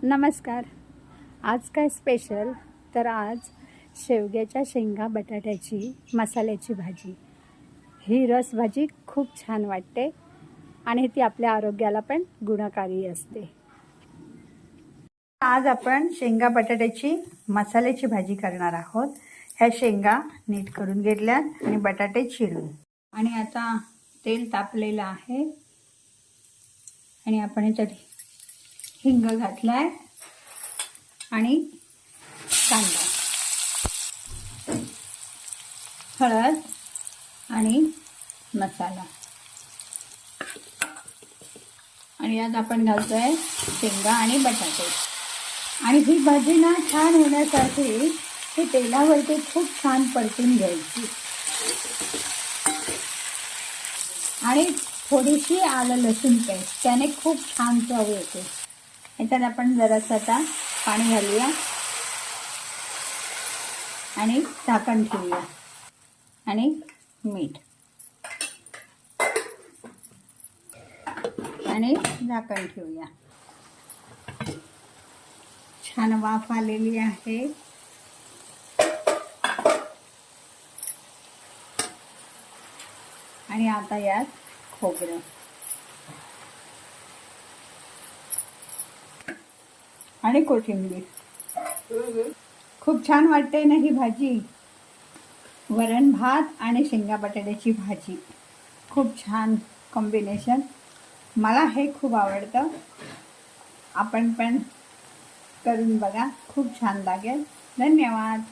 नमस्कार. आज काय स्पेशल तर आज शेवग्याच्या शेंगा बटाट्याची मसाल्याची भाजी. ही रसभाजी खूप छान वाटते आणि ती आपल्या आरोग्याला पण गुणकारी असते. आज आपण शेंगा बटाट्याची मसाल्याची भाजी करणार आहोत. ह्या शेंगा नीट करून घेतल्यात आणि बटाटे चिरून आणि आता तेल तापलेलं आहे आणि आपण ह्याच्यात हिंग घातलाय आणि कांदा, हळद आणि मसाला आणि यात आपण घालतोय शेंगा आणि बटाटे. आणि ही भाजी ना छान होण्यासाठी ही तेलावरती खूप छान परतून घ्यायची आणि थोडीशी आलं लसूण पेस्ट, त्याने खूप छान चव येते. याच्यात आपण जरासं आता पाणी घालूया आणि झाकण ठेवूया आणि मीठ आणि झाकण ठेवूया. छान वाफ आलेली आहे. आणि आता यात खोबरं आणि कोथिंबीर. खूप छान वाटते ना ही भाजी. वरण भात आणि शेंगा बटाट्याची भाजी खूप छान कॉम्बिनेशन. मला हे खूप आवडतं. आपण पण करून बघा, खूप छान लागेल. धन्यवाद.